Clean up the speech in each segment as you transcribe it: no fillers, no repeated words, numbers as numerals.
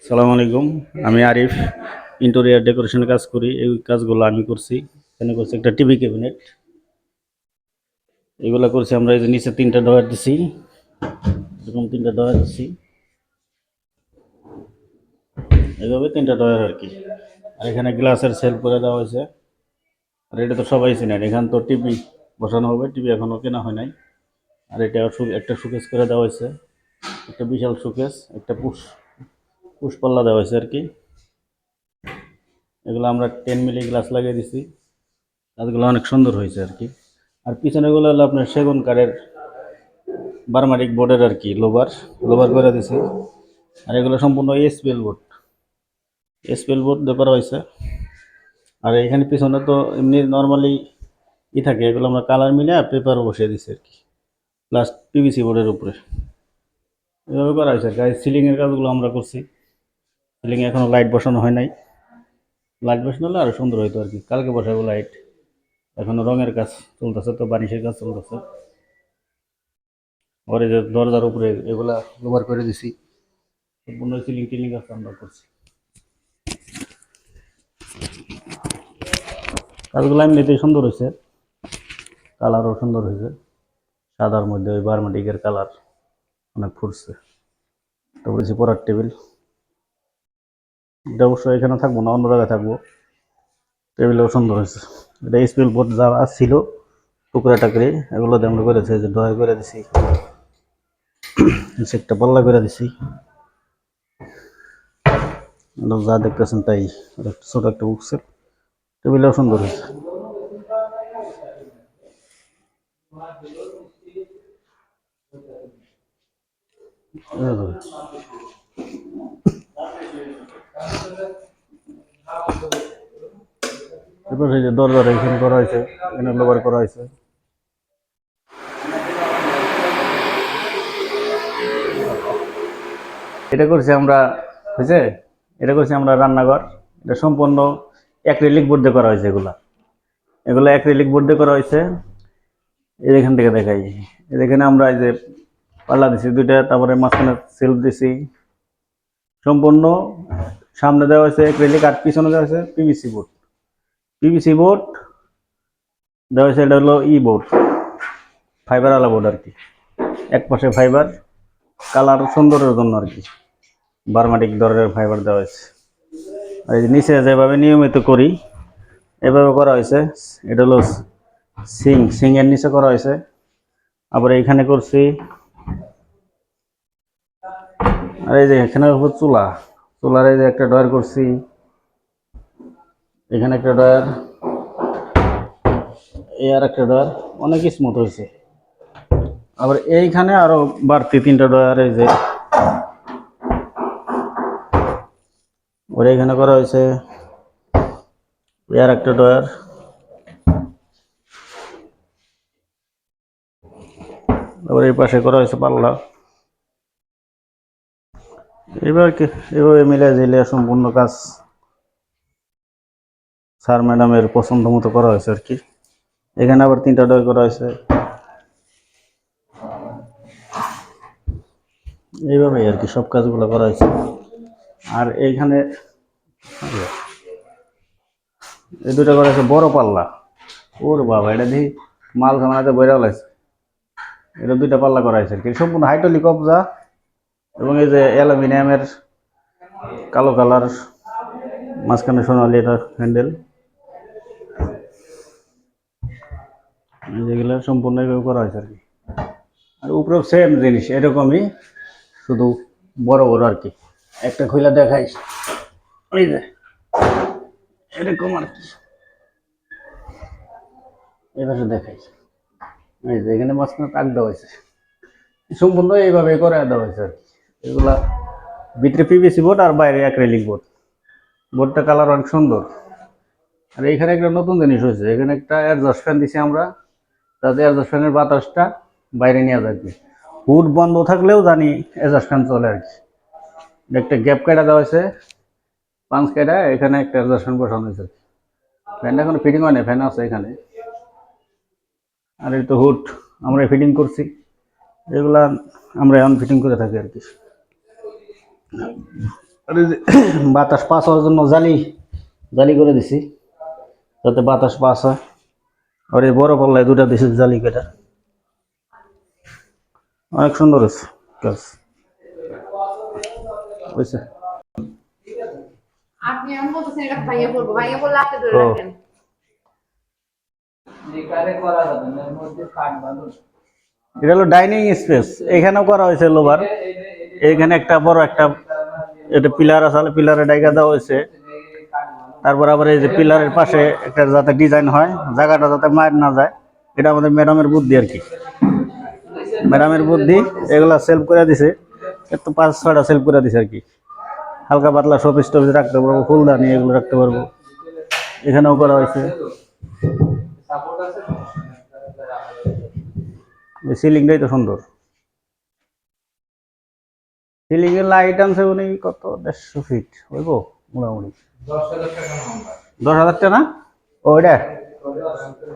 সালাম আলাইকুম। আমি আরিফ, ইন্টেরিয়র ডেকোরেশনের কাজ করি। এই কাজগুলো আমি করছি। এখানে করছি একটা টিভি ক্যাবিনেট, এগুলো করছি আমরা। এই যে নিচে তিনটা ডয়ার দিছি, এরকম তিনটা ডয়ার দিছি, এইভাবে তিনটা ডয়ার আর কি। আর এখানে গ্লাসের সেল করে দেওয়া হয়েছে। আর এটা তো সবাই চেনেন, এখানে তো টিভি বসানো হবে, টিভি এখনো কেনা হয় নাই। আর এটা একটা শোকেস করে দেওয়া হয়েছে, একটা বিশাল শোকেস, একটা পুশ পাল্লা দেওয়া হয়েছে আর কি। এগুলো আমরা 10 মিলি গ্লাস লাগিয়ে দিছি, কাজগুলো অনেক সুন্দর হয়েছে আর কি। আর পিছনেগুলো হলো আপনার সেগুন কাঠের বার্মাটিক বোর্ডের আর কি, লোভার লোভার করে দিছি। আর এগুলো সম্পূর্ণ এসপিএল বোর্ড, এসপিএল বোর্ড দিয়ে করা হয়েছে। আর এখানে পিছনে তো এমনি নর্মালি থাকে, এগুলো আমরা কালার মিলে পেপারও বসিয়ে দিছি আর কি, প্লাস পিভিসি বোর্ডের উপরে এভাবে করা হয়েছে আর কি। সিলিংয়ের কাজগুলো আমরা করছি, সিলিংয়ে এখনও লাইট বসানো হয় নাই। লাইট বসানো হলে আরও সুন্দর হইতো আর কি। কালকে বসাবো লাইট, এখনও রঙের কাজ চলতেছে, তো বানিশের কাজ চলতেছে। আর এই যে দরজার উপরে এগুলা ব্যবহার করে দিছি, সম্পূর্ণ সিলিং টিলিং কাজ আমরা করছি। কাজগুলো এমনিতেই সুন্দর হয়েছে, কালারও সুন্দর হয়েছে। সাদার মধ্যে ওই বার্মাটিকের কালার অনেক ফুটছে। তারপরে যে পড়ার টেবিল, এটা অবশ্যই এখানে থাকবো না, অন্য জায়গায় থাকবো। টেবিলও সুন্দর হয়েছে। এটা স্পিল বোর্ড যা ছিল টুকরা টাকরি, এগুলো দিয়ে আমরা করেছি। যে ডয় করে দিছি, একটা পাল্লা করে দিছি, যা দেখতেছেন তাই। ছোট একটা বুকসের টেবিলও সুন্দর হয়েছে। এরপর এই যে দরজাটা এখানে করা হয়েছে, এখানে লোভার করা হয়েছে। এটা করছি আমরা, বুঝছে, এটা করছি আমরা রান্নাঘর। এটা সম্পূর্ণ অ্যাক্রিলিক বোর্ড দিয়ে করা হয়েছে। এগুলো অ্যাক্রিলিক বোর্ড দিয়ে করা হয়েছে। এখান থেকে দেখাই, এখানে আমরা এই যে পাল্লা দিছি দুইটা, তারপরে মাঝখানে সেলফ দিছি সম্পূর্ণ। সামনে দেওয়া হয়েছে অ্যাক্রিলিক, আর পিছনে দেওয়া হয়েছে পিভিসি বোর্ড। পিভিসি বোর্ড দেওয়া হয়েছে, এটা হলো বোর্ড, ফাইবার আলা বোর্ড আর কি। এক পাশে ফাইবার, কালার সুন্দরের জন্য আর কি বার্মাটিক ধরনের ফাইবার দেওয়া হয়েছে। আর এই নিচে যেভাবে নিয়মিত করি এভাবে করা হয়েছে। এটা হলো সিং এর নিচে করা হয়েছে। আবার এইখানে করছি। আর এই যে এখানে চুলার এই যে একটা ডয়ার করছি, এখানে একটা ডয়ার, এই আর একটা ডয়ার, অনেক স্মুথ হয়েছে। আবার এইখানে আরো বাড়তি তিনটা ডয়ার, এই যে ওর এখানে করা হয়েছে, এর একটা ডয়ার, আবার এই পাশে করা হয়েছে পাল্লা। এবার কি এভাবে মিলে দিলে সম্পূর্ণ কাজ স্যার ম্যাডামের পছন্দ মতো করা হয়েছে আর কি। এখানে আবার তিনটা ডয়ার করা হয়েছে, এইভাবেই আর কি সব কাজগুলো করা হয়েছে। আর এইখানে এই দুটো করা হয়েছে বড় পাল্লা। ওর বাবা, এটা দেখি মাল সামানাতে বইরা লাগছে। এটা দুইটা পাল্লা করা হয়েছে আর কি, সম্পূর্ণ হাইড্রোলিক কবজা। এবং এই যে অ্যালুমিনিয়ামের কালো কালার, মাঝখানে সোনালি এটা হ্যান্ডেল, যেগুলো সম্পূর্ণ এইভাবে করা হয়েছে আর কি। আর উপরেও সেম জিনিস এরকমই, শুধু বড় বড় আর কি। একটা খুলে দেখাই, ওই যে এরকম আর কি, এভাবে দেখাই। এই যে এখানে মাঝখানে তাক দেওয়া হয়েছে, সম্পূর্ণ এইভাবে করে দেওয়া হয়েছে আর কি। এগুলা ভিতরে পিভিসি বোর্ড আর বাইরে অ্যাক্রিলিক বোর্ড। বোর্ডটা কালার অনেক সুন্দর। আর এখানে একটা নতুন জিনিস হয়েছে, এখানে একটা এয়ারজাস্ট ফ্যান দিছি আমরা, যাতে এয়ারজাস্ট ফ্যানের বাতাসটা বাইরে নিয়ে যায়। হুড বন্ধ থাকলেও জানি এয়ারজাস্ট ফ্যান চলে আর কি। একটা গ্যাপ কেটে দেওয়া হয়েছে, পাঁচ কেটে এখানে একটা এয়ারজাস্ট ফ্যান বসানো হয়েছে। ফ্যানটা এখন ফিটিং হয় না, ফ্যান আছে এখানে। আর এই তো হুড আমরা ফিটিং করছি, এগুলা আমরা এখন ফিটিং করে থাকি আর কি। আর এই যে বাতাস পাস হওয়ার জন্য জালি জালি করে দিছি, যাতে বাতাস পাস হয়। আর এই বড় পাল্লায় দুটা দিছি জালি কেটা, অনেক সুন্দর হয়েছে কাজ বুঝছে। আপনি এমন বলতেছেন এটা ভাইয়া বলবো, ভাইয়া বললে আপনি ধরে রাখেন। এটা হলো ডাইনিং স্পেস, এখানেও করা হয়েছে লোভার। এখানে একটা বড় একটা এটা পিলার আছে, পিলারে ডাইকা দেওয়া হয়েছে। তারপর আবার এই যে পিলারের পাশে একটা যাতে ডিজাইন হয়, জায়গাটা যাতে মার না যায়, এটা আমাদের ম্যাডামের বুদ্ধি আর কি। ম্যাডামের বুদ্ধি, এগুলা সেলফ করে দিছে, একটু 5-6টা সেলফ করে দিছে আর কি। হালকা পাতলা শোপিস টোপিস রাখতে পারবো, ফুলদানি এগুলো রাখতে পারবো। এখানেও করা হয়েছে। সিলিংটাই তো সুন্দর। সিলিং এর লাইট আনছে উনি কত 150 ফিট হইব মোটামুটি। 10,000 টাকা না ওইটা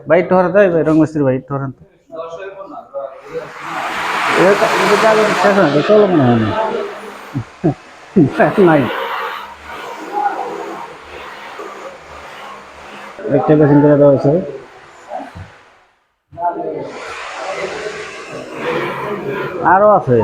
ভাই ঠোরা তাই ভাই রং মিস্ত্রি ভাই ঠোরান তো শেষ হয় চলো মনে হয় নাই একটা বেসিন করে দেওয়া হয়েছে। আরো আছে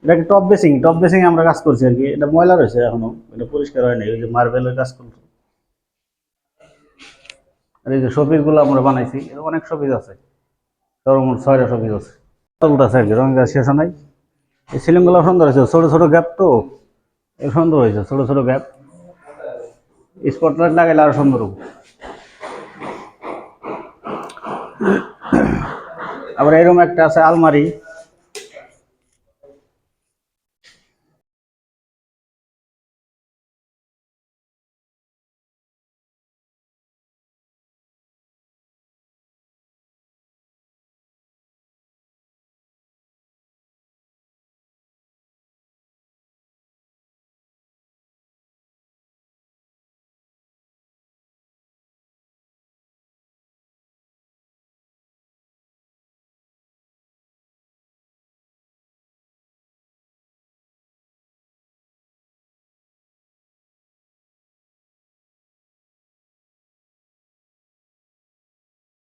এটা টপ বেসিং, টপ বেসিং আমরা কাজ করছি আর কি। এটা ময়লা রয়েছে এখনো, এটা পরিষ্কার হয় নাই, ওই যে মার্বেলের কাজ করছি। আর এই যে শোপিস গুলো আমরা বানাইছি, অনেক শোপিস আছে, সর্বমোট 6টা শোপিস আছে। চলতেছে আর কি, রঙের কাজ শেষ নাই। এই সিলিং গুলো সুন্দর হয়েছে, ছোট ছোট গ্যাপ তো সুন্দর হয়েছে, ছোট ছোট গ্যাপ। স্পটলাইট লাগাইলে আরো সুন্দর হবে। আবার এরকম একটা আছে আলমারি,